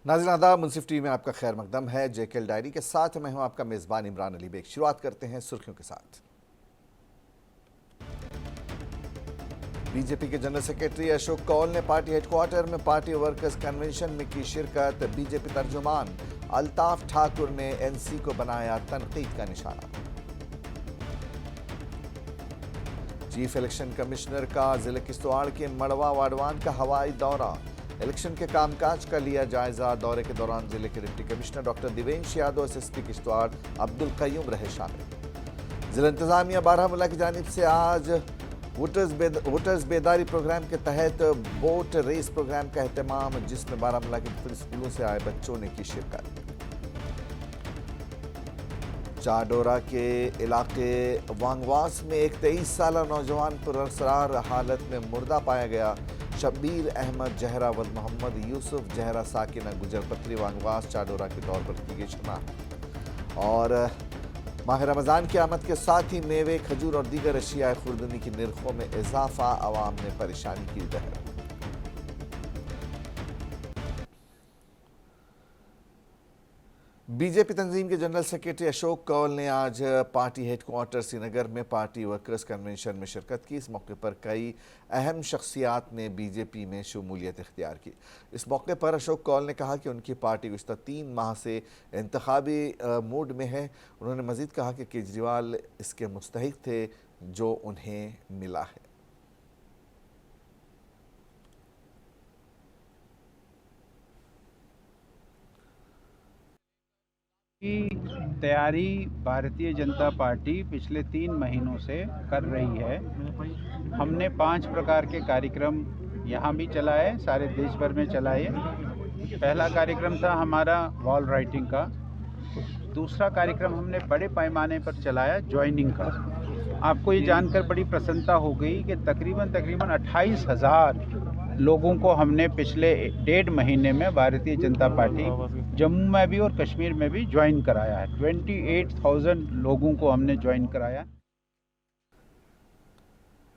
नाज़रीन आदाब, मुंसिफ टीवी में आपका खैर मकदम है। जेकेएल डायरी के साथ मैं हूं आपका मेज़बान इमरान अली बेग। शुरुआत करते हैं सुर्खियों के साथ। बीजेपी के जनरल सेक्रेटरी अशोक कौल ने पार्टी हेडक्वार्टर में पार्टी वर्कर्स कन्वेंशन में की शिरकत। बीजेपी तर्जुमान अल्ताफ ठाकुर ने एनसी को बनाया तनकीद का निशाना। चीफ इलेक्शन कमिश्नर का जिले किश्तवाड़ के मड़वा वाडवान का हवाई दौरा। इलेक्शन के कामकाज का लिया जायजा। दौरे के दौरान जिले के deputy commissioner doctor Devansh Yadav, SSP Kishtwar Abdul Qayoom रहे शामिल। जिला इंतजामिया बारामूला की जानिब से आज वोटर्स बेदारी प्रोग्राम के तहत बोट रेस प्रोग्राम का एहतमाम, जिसमें बारामूला के मुख्तलिफ स्कूलों से आए बच्चों ने की शिरकत। चाडोरा के इलाके वांगवास में एक 23 साल नौजवान पुरअसरार हालत में मुर्दा पाया गया। शब्बीर अहमद जहरा व मोहम्मद यूसुफ जहरा साकिना गुजर पत्री वांगवास चाडोरा के तौर पर की गई शनाख्त। और माह रमज़ान की आमद के साथ ही मेवे, खजूर और दीगर अशिया खुर्दनी की निर्खों में इजाफा, आवाम ने परेशानी की लहर। बीजेपी तंजीम के जनरल सेक्रेटरी अशोक कौल ने आज पार्टी हेडक्वार्टर श्रीनगर में पार्टी वर्कर्स कन्वेंशन में शिरकत की। इस मौके पर कई अहम शख्सियात ने बीजेपी में शमूलियत इख्तियार की। इस मौके पर अशोक कौल ने कहा कि उनकी पार्टी गुज़श्ता 3 माह से इंतखाबी मूड में है। उन्होंने मज़ीद कहा कि केजरीवाल इसके मुस्तहिक थे जो उन्हें मिला है। की तैयारी भारतीय जनता पार्टी पिछले 3 महीनों से कर रही है। हमने 5 प्रकार के कार्यक्रम यहाँ भी चलाए, सारे देश भर में चलाए। पहला कार्यक्रम था हमारा वॉल राइटिंग का। दूसरा कार्यक्रम हमने बड़े पैमाने पर चलाया ज्वाइनिंग का। आपको ये जानकर बड़ी प्रसन्नता हो गई कि तकरीबन 28,000 लोगों को हमने पिछले 1.5 महीने में भारतीय जनता पार्टी जम्मू में भी और कश्मीर में भी ज्वाइन कराया है। 28,000 लोगों को हमने ज्वाइन कराया।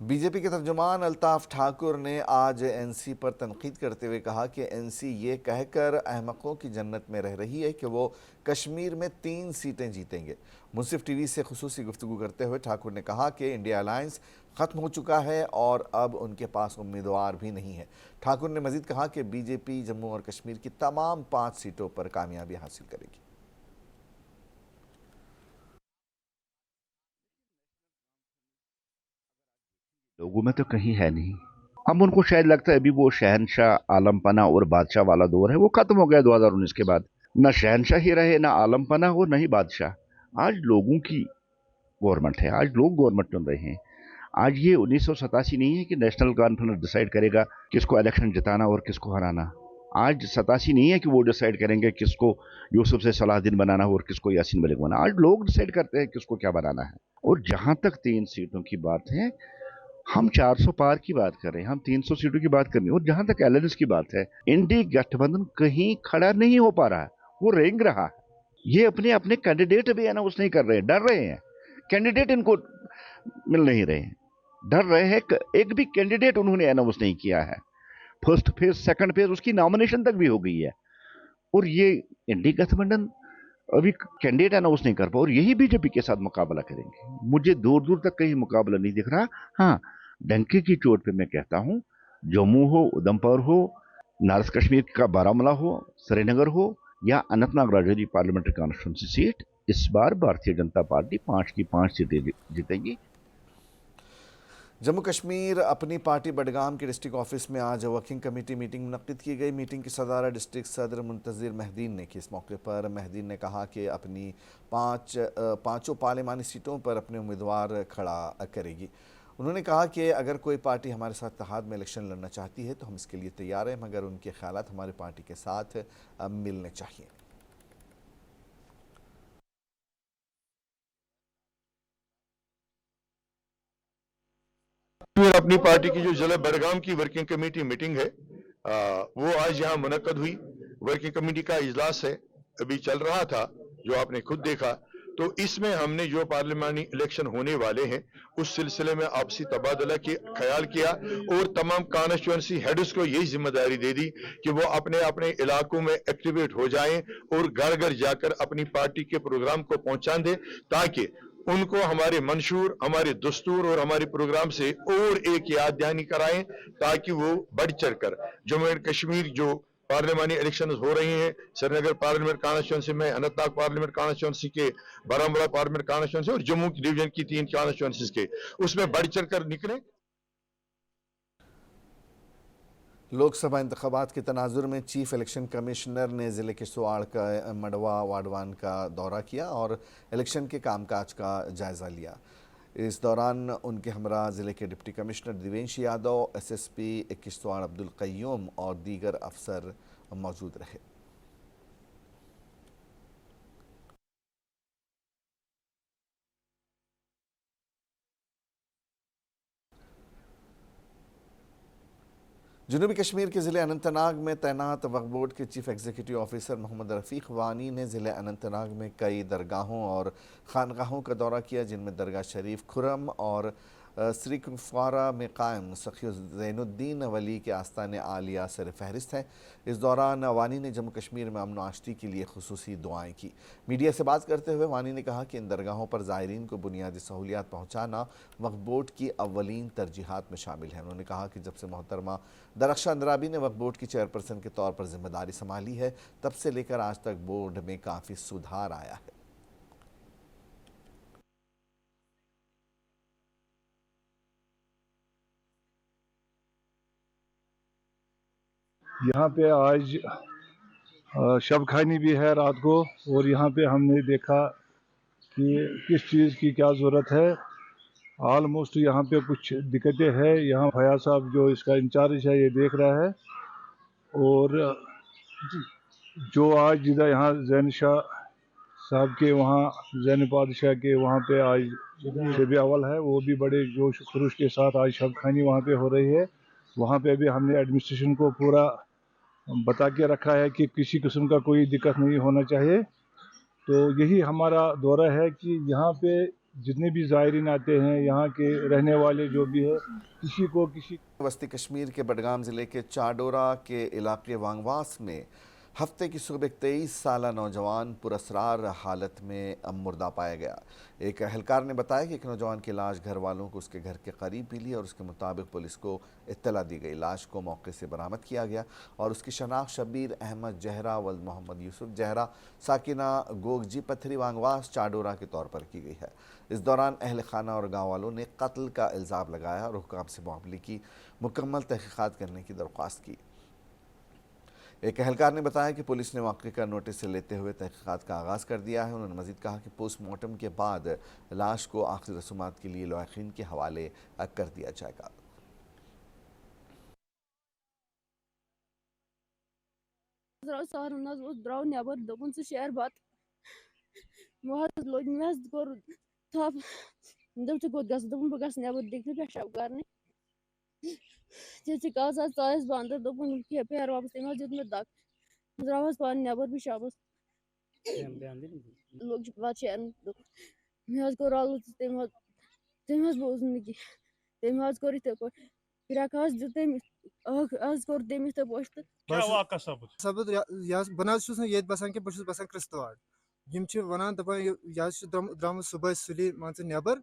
बीजेपी के तर्जुमान अल्ताफ ठाकुर ने आज एनसी पर तनकीद करते हुए कहा कि एनसी ये कहकर अहमकों की जन्नत में रह रही है कि वो कश्मीर में 3 सीटें जीतेंगे। मुंसिफ टीवी से खुसूसी गुफ्तगू करते हुए ठाकुर ने कहा कि इंडिया अलायंस ख़त्म हो चुका है और अब उनके पास उम्मीदवार भी नहीं है। ठाकुर ने मजीद कहा कि बीजेपी जम्मू और कश्मीर की तमाम 5 सीटों पर कामयाबी हासिल करेगी। लोगों में तो कहीं है नहीं। हम उनको शायद लगता है अभी वो शहनशाह आलमपना और बादशाह वाला दौर है, वो खत्म हो गया 2019 के बाद। ना शहनशाह ही रहे, ना आलमपना हो, ना ही बादशाह। आज लोगों की गवर्नमेंट है, आज लोग गवर्नमेंट चुन रहे हैं। आज ये 1987 नहीं है कि नेशनल कॉन्फ्रेंस डिसाइड करेगा किसको इलेक्शन जिताना और किसको हराना। आज 87 नहीं है कि वो डिसाइड करेंगे किसको यूसुफ से सलाहुद्दीन बनाना हो और किसको यासीन मलिक बनाना। आज लोग डिसाइड करते हैं किसको क्या बनाना है। और जहां तक 3 सीटों की बात है, हम 400 पार की बात कर रहे हैं, हम 300 सीटों की बात कर रहे हैं। और जहां तक एलायंस की बात है, इंडी गठबंधन कहीं खड़ा नहीं हो पा रहा है, वो रेंग रहा है। ये अपने अपने कैंडिडेट भी अनाउंस नहीं कर रहे हैं, डर रहे हैं। कैंडिडेट इनको मिल नहीं रहे हैं, डर रहे हैं। एक भी कैंडिडेट उन्होंने अनाउंस नहीं किया है। फर्स्ट फेज, सेकंड फेज, उसकी नॉमिनेशन तक भी हो गई है। और ये इंडी गठबंधन अभी कैंडिडेट अनाउंस नहीं कर पा, और यही बीजेपी के साथ मुकाबला करेंगे। मुझे दूर दूर तक कहीं मुकाबला नहीं दिख रहा। हाँ, डंके की चोट पे मैं कहता हूं, जम्मू हो, उधमपुर हो, नॉर्थ कश्मीर का बारामूला हो, श्रीनगर हो, या Anantnag Rajouri parliamentary constituency seat, इस बार भारतीय जनता पार्टी 5 की 5 सीटें जीतेगी। जम्मू कश्मीर अपनी पार्टी बडगाम के डिस्ट्रिक्ट ऑफिस में आज वर्किंग कमेटी मीटिंग मुनक्किद की गई। मीटिंग की सदारत डिस्ट्रिक्ट सदर मुंतज़िर मेहदीन ने की। इस मौके पर मेहदीन ने कहा कि अपनी पाँचों पार्लिमानी सीटों पर अपने उम्मीदवार खड़ा करेगी। उन्होंने कहा कि अगर कोई पार्टी हमारे साथ इत्तेहाद में इलेक्शन लड़ना चाहती है तो हम इसके लिए तैयार हैं, मगर उनके ख्यालात हमारी पार्टी के साथ मिलने चाहिए। अपनी पार्टी की जो जिला बडगाम की वर्किंग कमेटी मीटिंग है, वो आज यहाँ मुनक्कद हुई। वर्किंग कमेटी का इजलास है, अभी चल रहा था, जो आपने खुद देखा। तो इसमें हमने जो पार्लियामानी इलेक्शन होने वाले हैं उस सिलसिले में आपसी तबादला की ख्याल किया और तमाम कॉन्स्टिट्यूंसी हेड्स को यही जिम्मेदारी दे दी कि वो अपने अपने इलाकों में एक्टिवेट हो जाएं और घर घर जाकर अपनी पार्टी के प्रोग्राम को पहुंचा दें, ताकि उनको हमारे मंशूर, हमारे दस्तूर और हमारे प्रोग्राम से और एक याद दहानी कराएं, ताकि वो बढ़ चढ़कर जम्मू एंड कश्मीर जो पार्लियामानी इलेक्शन हो रही हैं, श्रीनगर पार्लियामेंट कॉन्स्टिट्यूंसी में, अनंतनाग पार्लियामेंट कॉन्स्टिट्यूंसी के, बारामूला पार्लियामेंट कॉन्स्टिट्यूंसी और जम्मू डिवीजन की 3 कॉन्स्टिट्यूंसीज के, उसमें बढ़ चढ़कर निकले। लोकसभा इंतखाबात के तनाजुर में चीफ इलेक्शन कमिश्नर ने ज़िले के सुआड़ का मड़वा वाडवान का दौरा किया और इलेक्शन के कामकाज का जायज़ा लिया। इस दौरान उनके हमरा ज़िले के deputy commissioner Devansh Yadav, SSP 21 सुआड़ अब्दुल क़य्यूम और दीगर अफसर मौजूद रहे। जनूबी कश्मीर के ज़िले अनंतनाग में तैनात वक्फ बोर्ड के चीफ एग्जीक्यूटिव ऑफिसर मोहम्मद रफ़ीक वानी ने ज़िले अनंतनाग में कई दरगाहों और खानगाहों का दौरा किया, जिनमें दरगाह शरीफ खुरम और श्री कुफवारा में कायम सखी ज़ैनुद्दीन वली के आस्ताने आलिया सर फहरिस्त हैं। इस दौरान वानी ने जम्मू कश्मीर में अमन आश्ती के लिए खुसूसी दुआएं की। मीडिया से बात करते हुए वानी ने कहा कि इन दरगाहों पर ज़ायरीन को बुनियादी सहूलियात पहुँचाना वक्फ बोर्ड की अव्वलीन तरजीहात में शामिल है। उन्होंने कहा कि जब से मोहतरमा दरख्शां अंद्राबी ने वक्फ बोर्ड की चेयरपर्सन के तौर पर जिम्मेदारी संभाली है, तब से लेकर आज तक बोर्ड में काफ़ी सुधार आया है। यहाँ पे आज शब खानी भी है रात को, और यहाँ पे हमने देखा कि किस चीज़ की क्या ज़रूरत है। ऑलमोस्ट यहाँ पे कुछ दिक्कतें हैं। यहाँ फयाज साहब जो इसका इंचार्ज है ये देख रहा है, और जो आज जिधर यहाँ जैन शाह साहब के वहाँ जैन बादशाह के वहाँ पे आज शब अवल है, वो भी बड़े जोश खरूश के साथ आज शब खानी वहाँ पे हो रही है। वहाँ पे भी हमने एडमिनिस्ट्रेशन को पूरा बता के रखा है कि किसी किस्म का कोई दिक्कत नहीं होना चाहिए। तो यही हमारा दौरा है कि यहाँ पे जितने भी ज़ायरीन आते हैं, यहाँ के रहने वाले जो भी है, किसी वस्ती कश्मीर के बडगाम ज़िले के चाडोरा के इलाके वांगवास में हफ्ते की सुबह 23 साला नौजवान पुरअसरार हालत में मुर्दा पाया गया। एक अहलकार ने बताया कि एक नौजवान की लाश घर वालों को उसके घर के करीब मिली और उसके मुताबिक पुलिस को इत्तला दी गई। लाश को मौके से बरामद किया गया और उसकी शनाख्त शब्बीर अहमद जहरा वल्द मोहम्मद यूसुफ जहरा साकिना गोगजी पत्थरी वांगवास चाडोरा के तौर पर की गई है। इस दौरान अहल खाना और गाँव वालों ने कत्ल का इल्ज़ाम लगाया और हुक्काम से मामले की मुकम्मल तहक़ीक़ात करने की दरख्वास्त की। एक अहलकार ने बताया कि पुलिस ने वाक़े का नोटिस लेते हुए तहक़ीक़ात का आगाज़ कर दिया है। उन्होंने मज़ीद कहा कि पोस्टमार्टम के बाद लाश को आखिरी रसूमात के लिए लवाक़ीन के हवाले कर दिया जाएगा। जैसे काज ताज बांधर दोपन के पैर वापस तमस दित में दक द्रावस पान नबर भी शाबस लोग बात शहर में को राल तमस बोजन की तमस कोरी ते को फिर आकाश जते आज कोर देमिस ते पोस्ट क्या वाक़ा सबूत या बना छुस ये बसान के बस बसान क्रिस्तवाड़ यम छ वनान दपा या द्राम सुबह सुली मान नबर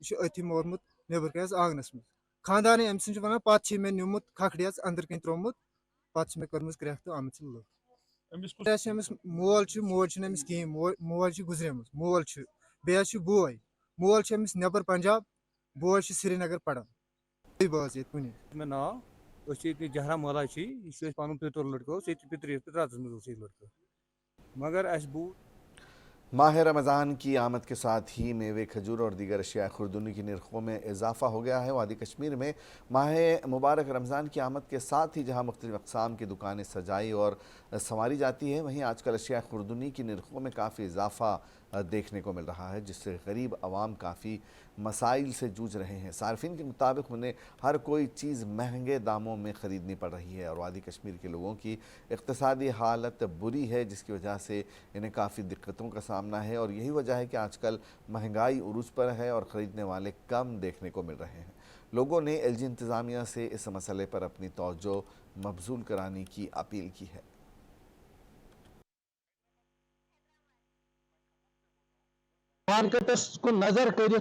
यह अथि मोरमुत नबर के आंगनस में खानदान अम सन वन पत् मे नुमुत खखड़ी अंदर कन त्रोमुत पत् मे कर्म ग्रफ्त आमत लुक मोल मोज अमिस कहें मोज गुजरेम मोल बे बोय मोल अमिस नबर पंजाब बोय श्रीनगर पढ़ान बाज ये मे नाव जहरा मोला पन पितर लड़को पितराज लड़को मगर अस बू माह रमज़ान की आमद के साथ ही मेवे खजूर और दीगर अशिया खुर्दनी की निर्खों में इजाफा हो गया है। वादी कश्मीर में माह मुबारक रमज़ान की आमद के साथ ही जहाँ मुख्तलिफ़ अक़साम की दुकानें सजाई और संवारी जाती है, वहीं आजकल अशिया खुर्दनी की निर्खों में काफ़ी इजाफा देखने को मिल रहा है, जिससे गरीब आवाम काफ़ी मसाइल से जूझ रहे हैं। सार्फिन के मुताबिक उन्हें हर कोई चीज़ महंगे दामों में ख़रीदनी पड़ रही है और वादी कश्मीर के लोगों की इक़्तिसादी हालत बुरी है, जिसकी वजह से इन्हें काफ़ी दिक्कतों का सामना है। और यही वजह है कि आजकल महंगाई उरूज पर है और ख़रीदने वाले कम देखने को मिल रहे हैं। लोगों ने एलजी इंतज़ामिया से इस मसले पर अपनी तवज्जो मबजूल कराने की अपील की है। मार्केटस को नजर कर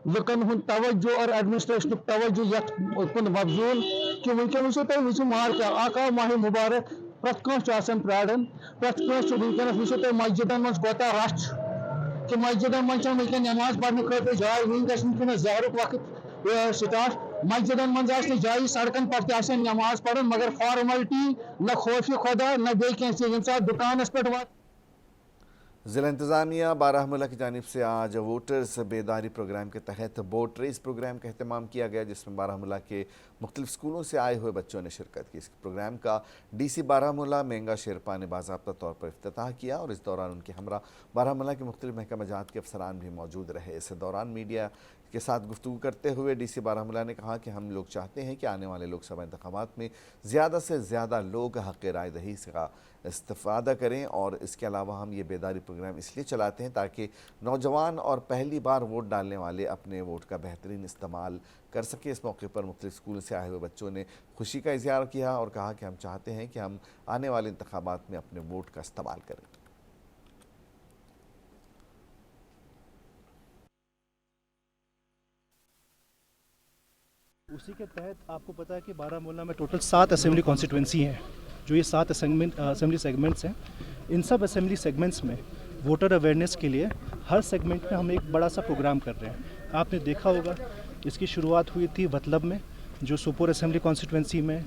लुकन हूं तवज्जो और एडमिनिस्ट्रेशन तवज्जो यन मबजूल कि वनकन वो मार्केट आका माह मुबारक प्रत प्राड़न प्रत वनकन वो मस्जिदन मज कोता रश कि मस्जिदन मज वनकन नमाज पढ़ने खतर जाय वनकन जहरुक वक्त स्टार्ट मस्जिदन मज जाय सड़कन पर नमाज पढ़न मगर फॉर्मेलिटी न खौफ खुदा न बे कह दुकान पे ज़िला इंतज़ामिया बारामूला की जानिब से आज वोटर्स बेदारी प्रोग्राम के तहत वोट रेस प्रोग्राम का अहतमाम किया गया, जिसमें बारामूला के मुख्तलिफ स्कूलों से आए हुए बच्चों ने शिरकत की। इस प्रोग्राम का डीसी बारामूला मेंगा शेरपा ने बाज़ाब्ता तौर पर इफ्तिताह किया और इस दौरान उनके हमरा बारामूला के मुख्तलिफ महकमा जात के अफसरान भी मौजूद रहे। इस दौरान मीडिया के साथ गुफ्तगू करते हुए डीसी बारामूला ने कहा कि हम लोग चाहते हैं कि आने वाले लोकसभा इंतखाबात में ज़्यादा से ज़्यादा लोग हक़ राय दही का इस्तेफ़ादा करें और इसके अलावा हम ये बेदारी प्रोग्राम इसलिए चलाते हैं ताकि नौजवान और पहली बार वोट डालने वाले अपने वोट का बेहतरीन इस्तेमाल कर सकें। इस मौके पर मुख्तलिफ स्कूल से आए हुए बच्चों ने खुशी का इज़हार किया और कहा कि हम चाहते हैं कि हम आने वाले इंतखाबात में अपने वोट का इस्तेमाल करें। उसी के तहत आपको पता है कि बारामूला में टोटल 7 असेंबली कॉन्स्टिट्यूंसी हैं। जो ये 7 असेंबली सेगमेंट्स हैं, इन सब असेंबली सेगमेंट्स में वोटर अवेयरनेस के लिए हर सेगमेंट में हम एक बड़ा सा प्रोग्राम कर रहे हैं। आपने देखा होगा इसकी शुरुआत हुई थी वतलब में, जो सुपोर असेंबली कॉन्स्टिट्यूंसी में।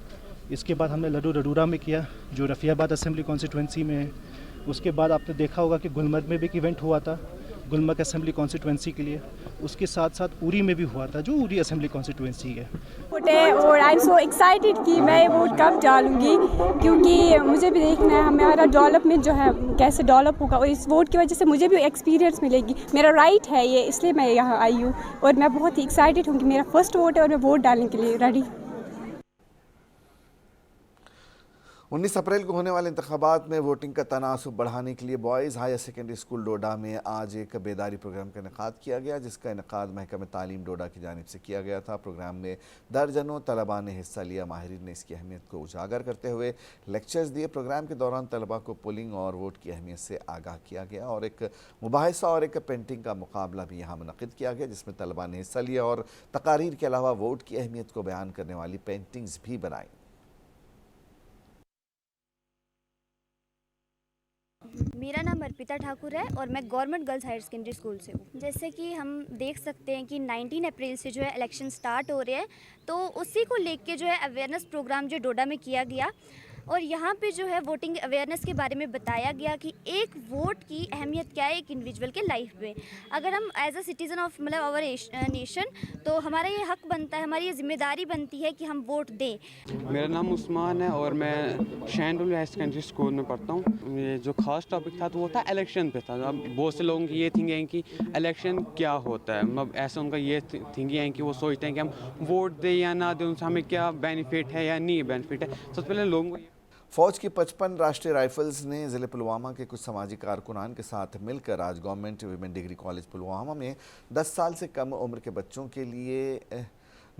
इसके बाद हमने लड्डू रडूरा में किया, जो रफ़ियाबाद असेंबली कॉन्स्टिट्यूंसी में है। उसके बाद आपने देखा होगा कि गुलमर्ग में भी एक इवेंट हुआ था गुलमर्ग असेंबली कॉन्स्टिट्यूंसी के लिए। उसके साथ साथ उरी में भी हुआ था, जो उरी असेंबली कॉन्स्टिट्यूंसी है। और आई एम सो एक्साइटेड कि मैं वोट कब डालूंगी, क्योंकि मुझे भी देखना है हमारा डेवलपमेंट जो है कैसे डेवलप होगा, और इस वोट की वजह से मुझे भी एक्सपीरियंस मिलेगी। मेरा राइट है ये, इसलिए मैं यहाँ आई हूँ और मैं बहुत ही एक्साइटेड हूँ कि मेरा फर्स्ट वोट है और मैं वोट डालने के लिए रेडी। 19 अप्रैल को होने वाले इंतखाबात में वोटिंग का तनासुब बढ़ाने के लिए बॉयज़ हायर सेकेंडरी स्कूल डोडा में आज एक बेदारी प्रोग्राम का इनेकाद किया गया, जिसका इनेकाद महकमे तालीम डोडा की जानिब से किया गया था। प्रोग्राम में दर्जनों तलबा ने हिस्सा लिया। माहिरीन ने इसकी अहमियत को उजागर करते हुए लेक्चर्स दिए। प्रोग्राम के दौरान तलबा को पोलिंग और वोट की अहमियत से आगाह किया गया और एक मुबाहिसा और एक पेंटिंग का मुकाबला भी यहाँ मुनक़िद किया गया, जिसमें तलबा ने हिस्सा लिया और तकारीर के अलावा वोट की अहमियत को बयान करने वाली पेंटिंग्स भी बनाई। मेरा नाम अर्पिता ठाकुर है और मैं government girls higher secondary school से हूँ। जैसे कि हम देख सकते हैं कि 19 अप्रैल से जो है इलेक्शन स्टार्ट हो रहे हैं, तो उसी को लेके जो है अवेयरनेस प्रोग्राम जो डोडा में किया गया और यहाँ पे जो है वोटिंग अवेयरनेस के बारे में बताया गया कि एक वोट की अहमियत क्या है एक इंडिविजुअल के लाइफ में। अगर हम एज अ सिटीज़न ऑफ मतलब आवर नेशन, तो हमारा ये हक बनता है, हमारी ये जिम्मेदारी बनती है कि हम वोट दें। मेरा नाम उस्मान है और मैं शैनडुल हायर सेकेंडरी स्कूल में पढ़ता हूँ। ये जो खास टॉपिक था तो वो था इलेक्शन पे था। अब बहुत से लोगों की ये थिंकिंग है कि इलेक्शन क्या होता है, मतलब ऐसा उनका ये थिंकिंग है कि वो सोचते हैं कि हम वोट दें या ना दें, उनसे हमें क्या बेनिफिट है या नहीं बेनिफिट है। सबसे पहले लोगों को फ़ौज की 55 राष्ट्रीय राइफल्स ने ज़िले पुलवामा के कुछ समाजी कारकुनान के साथ मिलकर आज government women degree college Pulwama में 10 साल से कम उम्र के बच्चों के लिए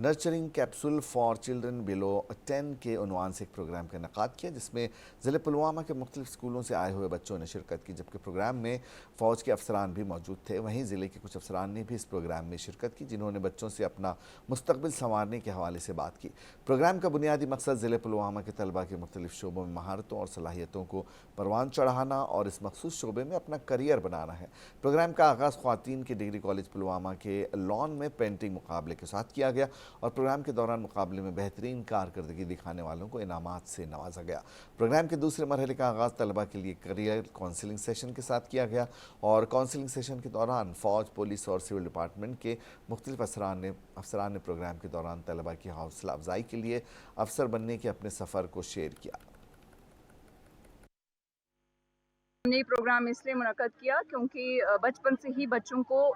nurturing capsule for children below 10 के उन्वान से एक प्रोग्राम का इनेकाद किया, जिसमें ज़िले पुलवामा के मुख्तलिफ स्कूलों से आए हुए बच्चों ने शिरकत की। जबकि प्रोग्राम में फ़ौज के अफसरान भी मौजूद थे। वहीं ज़िले के कुछ अफसरान ने भी इस प्रोग्राम में शिरकत की, जिन्होंने बच्चों से अपना मुस्तकबिल संवारने के हवाले से बात की। प्रोग्राम का बुनियादी मकसद ज़िले पुलवामा के तलबा के मुख्तलिफ शोबों में महारतों और सलाहियतों को परवान चढ़ाना और इस मखसूस शोबे में अपना करियर बनाना है। प्रोग्राम का आगाज़ ख्वातीन के डिग्री कॉलेज पुलवामा के लॉन में पेंटिंग मुकाबले के साथ किया गया और प्रोग्राम के दौरान मुकाबले में बेहतरीन कारकर्दगी दिखाने वालों को इनामात से नवाजा गया। प्रोग्राम के दूसरे मरहले का आगाज़ तलबा के लिए करियर काउंसलिंग सेशन के साथ किया गया और काउंसलिंग सेशन के दौरान फ़ौज, पुलिस और सिविल डिपार्टमेंट के मुख्तलिफ अफसरान ने प्रोग्राम के दौरान तलबा की हौसला अफजाई के लिए अफसर बनने के अपने सफ़र को शेयर किया। हमने ये प्रोग्राम इसलिए मुनक्कद किया क्योंकि बचपन से ही बच्चों को,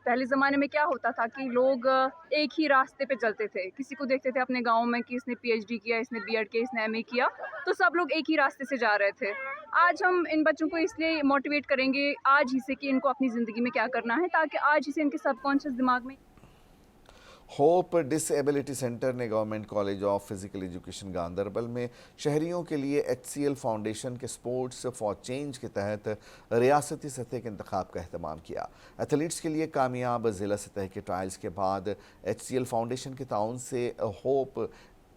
पहले ज़माने में क्या होता था कि लोग एक ही रास्ते पे चलते थे। किसी को देखते थे अपने गांव में कि इसने पीएचडी किया, इसने बीएड किया, इसने एमए किया, तो सब लोग एक ही रास्ते से जा रहे थे। आज हम इन बच्चों को इसलिए मोटिवेट करेंगे आज ही से कि इनको अपनी ज़िंदगी में क्या करना है, ताकि आज ही से इनके सबकॉन्शियस दिमाग में। होप डिसेबिलिटी सेंटर ने government college of physical education Ganderbal में शहरियों के लिए HCL फाउंडेशन के स्पोर्ट्स फॉर चेंज के तहत रियासती सतह के इंतखाब का अहतमाम किया। एथलीट्स के लिए कामयाब ज़िला सतह के ट्रायल्स के बाद HCL फाउंडेशन के ताउन से होप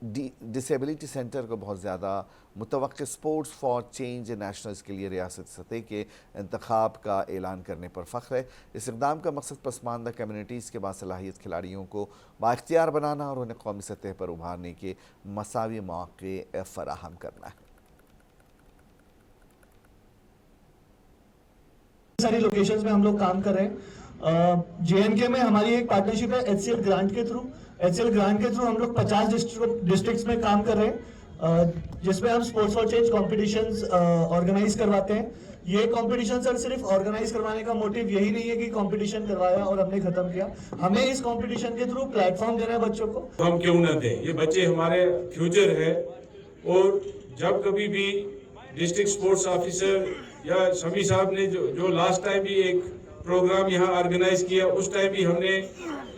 डिसेबिलिटी सेंटर को बहुत ज़्यादा मुतवक्किल स्पोर्ट्स फॉर चेंज नेशनल्स के लिए रियासत सतह के इंतखाब का ऐलान करने पर फ़ख्र है। इस इक़दाम का मकसद पसमानदा कम्यूनिटीज़ के बासलाहियत खिलाड़ियों को बाइख्तियार बनाना और उन्हें कौमी सतह पर उभारने के मसावी मौक़े फ़राहम करना है। सारी लोकेशंस में हम लोग काम कर रहे हैं। JNK में हमारी एक पार्टनरशिप है HCL ग्रांट के थ्रू। HCL ग्रांट के थ्रू हम लोग 50 डिस्ट्रिक्ट्स में काम कर रहे हैं, जिसमें हम sports for change competitions organise करवाते हैं। ये कॉम्पिटिशन सर सिर्फ ऑर्गेनाइज करवाने का मोटिव यही नहीं है कि कंपटीशन करवाया और हमने खत्म किया। हमें इस कंपटीशन के थ्रू प्लेटफॉर्म देना है बच्चों को। हम क्यों न दें, ये बच्चे हमारे फ्यूचर है। और जब कभी भी डिस्ट्रिक्ट स्पोर्ट्स ऑफिसर या शमी साहब ने जो लास्ट टाइम भी एक प्रोग्राम यहाँ ऑर्गेनाइज किया, उस टाइम भी हमने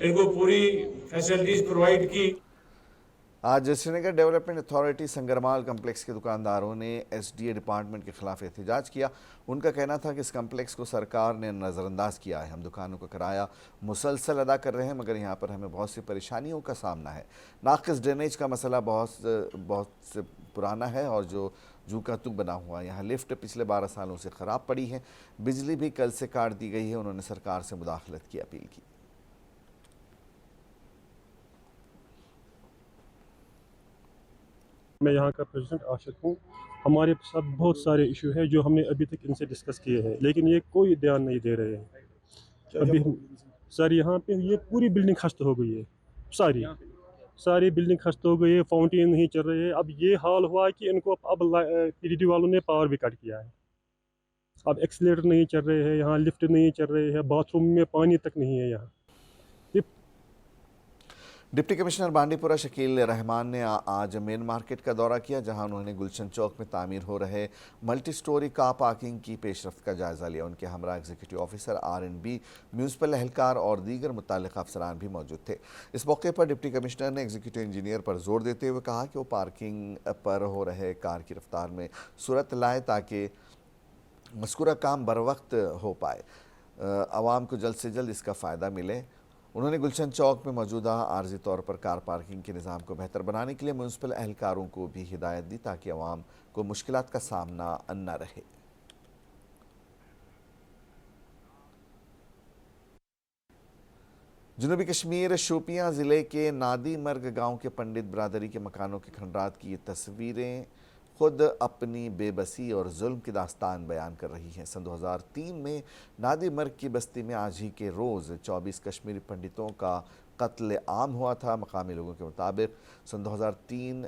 इनको पूरी फैसिलिटीज प्रोवाइड की। आज श्रीनगर डेवलपमेंट अथॉरिटी संगरमाल कम्प्लेक्स के दुकानदारों ने SDA डिपार्टमेंट के खिलाफ एहतजाज किया। उनका कहना था कि इस कम्प्लेक्स को सरकार ने नज़रअंदाज किया है। हम दुकानों का किराया मुसलसल अदा कर रहे हैं, मगर यहाँ पर हमें बहुत सी परेशानियों का सामना है। नाक़िस ड्रेनेज का मसला बहुत से पुराना है और जो जू का तू बना हुआ है। यहाँ लिफ्ट पिछले 12 सालों से ख़राब पड़ी है। बिजली भी कल से काट दी गई है। उन्होंने सरकार से मुदाखलत की अपील की। मैं यहाँ का प्रेसिडेंट आशिक हूँ। हमारे साथ बहुत सारे इशू हैं जो हमने अभी तक इनसे डिस्कस किए हैं, लेकिन ये कोई ध्यान नहीं दे रहे हैं। अभी सर यहाँ पे ये पूरी बिल्डिंग खस्त हो गई है, सारी बिल्डिंग खस्त हो गई है, फाउंटेन नहीं चल रहे हैं। अब ये हाल हुआ है कि इनको अब PDD वालों ने पावर भी कट किया है। अब एक्सीलेटर नहीं चल रहे हैं, यहाँ लिफ्ट नहीं चल रहे हैं, बाथरूम में पानी तक नहीं है यहाँ। डिप्टी कमिश्नर बांडीपुरा शकील रहमान ने आज मेन मार्केट का दौरा किया, जहां उन्होंने गुलशन चौक में तामीर हो रहे मल्टी स्टोरी कार पार्किंग की पेशरफ्त का जायज़ा लिया। उनके हमरा एग्जीक्यूटिव ऑफिसर R&B, म्यूनसिपल एहलकार और दीगर मुताल्लिक़ अफसरान भी मौजूद थे। इस मौके पर डिप्टी कमिश्नर ने एग्जीक्यूटिव इंजीनियर पर जोर देते हुए कहा कि वो पार्किंग पर हो रहे कार की रफ्तार में सूरत लाए ताकि मज़कूरा काम बर वक्त हो पाए, आवाम को जल्द से जल्द इसका फ़ायदा मिले। उन्होंने गुलशन चौक में मौजूदा आर्जी तौर पर कार पार्किंग के निज़ाम को बेहतर बनाने के लिए म्यूनसिपल एहलकारों को भी हिदायत दी ताकि अवाम को मुश्किलात का सामना न रहे। जनूबी कश्मीर शोपियां ज़िले के नादी मर्ग गाँव के पंडित बरादरी के मकानों के खंडरात की ये तस्वीरें खुद अपनी बेबसी और जुल्म की दास्तान बयान कर रही हैं। सन 2003 में नादी मर्ग की बस्ती में आज ही के रोज़ 24 कश्मीरी पंडितों का कत्ल आम हुआ था। मकामी लोगों के मुताबिक सन 2003,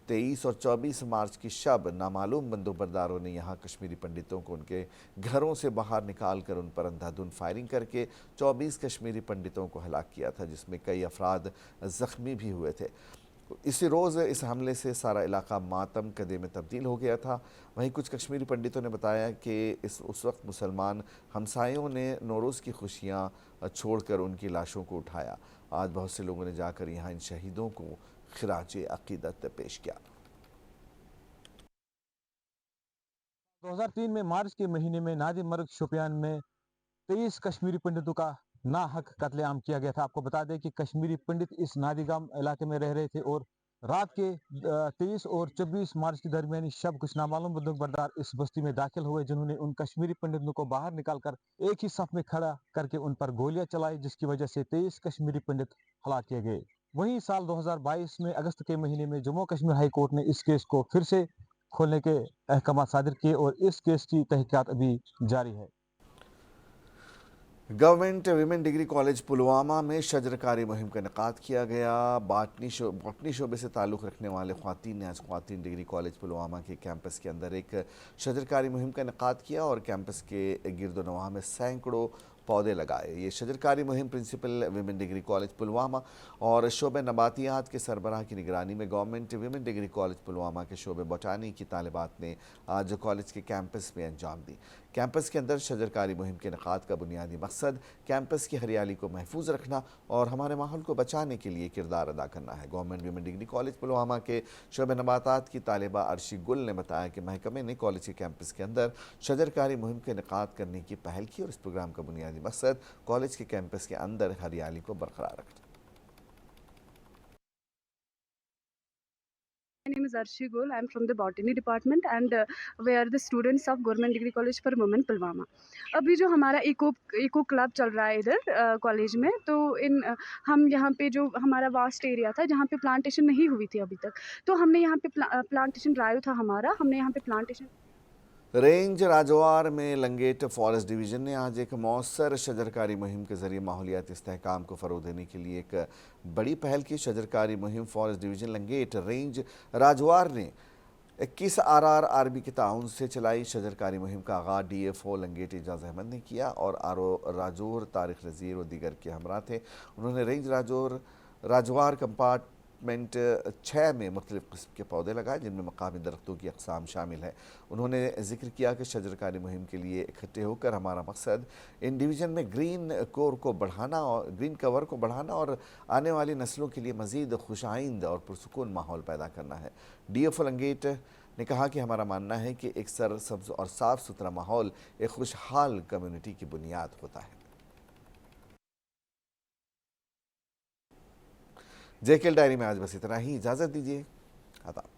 23 और 24 मार्च की शब नामालूम बंदूकबरदारों ने यहाँ कश्मीरी पंडितों को उनके घरों से बाहर निकाल कर उन पर अंधाधुंध फायरिंग करके 24 कश्मीरी पंडितों को हलाक किया था, जिसमें कई अफराद ज़ख्मी भी हुए थे। इसी रोज़ इस हमले से सारा इलाका मातम कदे में तब्दील हो गया था। वहीं कुछ कश्मीरी पंडितों ने बताया कि उस वक्त मुसलमान हमसायों ने नौरोज़ की खुशियाँ छोड़कर उनकी लाशों को उठाया। आज बहुत से लोगों ने जाकर यहाँ इन शहीदों को खिराजे अक़ीदत पेश किया। 2003 में मार्च के महीने में नादी मर्ग शोपियान में 23 कश्मीरी पंडितों का ना हक कत्लेआम किया गया था। आपको बता दें कि कश्मीरी पंडित इस नादीगाम इलाके में रह रहे थे और रात के 23 और 24 मार्च की दरमियानी शब कुछ नामालूम बंदूकबरदार इस बस्ती में दाखिल हुए, जिन्होंने उन कश्मीरी पंडितों को बाहर निकालकर एक ही सफ में खड़ा करके उन पर गोलियां चलाई, जिसकी वजह से 23 कश्मीरी पंडित हलाक किए गए। वहीं साल 2022 में अगस्त के महीने में जम्मू कश्मीर हाई कोर्ट ने इस केस को फिर से खोलने के अहकाम सादिर किए और इस केस की तहकीकात अभी जारी है। Government women degree college Pulwama में शजरकारी मुहिम का इनेकाद किया गया। बॉटनी शोबे से ताल्लुक़ रखने वाले ख़वातीन ने आज ख़वातीन डिग्री कॉलेज पुलवामा के कैंपस के अंदर एक शजरकारी मुहिम का इनेकाद किया और कैंपस के गिरदोनवाह में सैकड़ों पौधे लगाए। ये शजरकारी मुहिम principal women degree college Pulwama और शोबे नबातियात के सरबराह की निगरानी में government women degree college Pulwama के शोबे बोटानी की तालिबात ने आज कॉलेज के कैंपस में अंजाम दी। कैंपस के अंदर शजरकारी मुहिम के इनेकाद का बुनियादी मकसद कैंपस की हरियाली को महफूज रखना और हमारे माहौल को बचाने के लिए किरदार अदा करना है। Government women degree college Pulwama के शोबे नबातात की तालिबा अर्शी गुल ने बताया कि महकमे ने कॉलेज के कैंपस के अंदर शजरकारी मुहिम के इनेकाद करने की पहल की और इस प्रोग्राम का बुनियादी मकसद कॉलेज के कैंपस के अंदर हरियाली को बरकरार रखना। My name is Arshi Gul. I am from the Botany Department and we are the students of Government Degree College for Women Pulwama. अभी जो हमारा इको क्लब चल रहा है इधर कॉलेज में, तो हम यहाँ पे जो हमारा वास्ट एरिया था जहाँ पे प्लांटेशन नहीं हुई थी अभी तक, तो हमने यहाँ पे प्लांटेशन ड्राइव था हमारा, हमने यहाँ पे प्लांटेशन। रेंज राजवार में लंगेट फॉरेस्ट डिवीज़न ने आज एक मौसर शजरकारी मुहिम के ज़रिए माहौलियाती इस्तेहकाम को फ़रोग़ देने के लिए एक बड़ी पहल की। शजरकारी मुहिम फॉरेस्ट डिवीज़न लंगेट रेंज राजवार ने 21 RRRB के ताउन से चलाई। शजरकारी मुहिम का आगाज़ DFO लंगेट एजाज़ अहमद ने किया और RO राजौर तारिक नज़ीर और दीगर के हमरा थे। उन्होंने रेंज राजवार कंपार्टमेंट 6 में मुख्तलिफ़ किस्म के पौधे लगाए जिनमें मकामी दरख्तों की अक़साम शामिल है। उन्होंने जिक्र किया कि शजरकारी मुहिम के लिए इकट्ठे होकर हमारा मकसद इन डिवीज़न में ग्रीन कवर को बढ़ाना और आने वाली नस्लों के लिए मज़ीद खुशाइंद और पुरसुकून माहौल पैदा करना है। DFO लंगेट ने कहा कि हमारा मानना है कि एक सरसब्ज़ और साफ़ सुथरा माहौल एक खुशहाल कम्युनिटी की बुनियाद होता है। JKL डायरी में आज बस इतना ही। इजाज़त दीजिए। आदाब।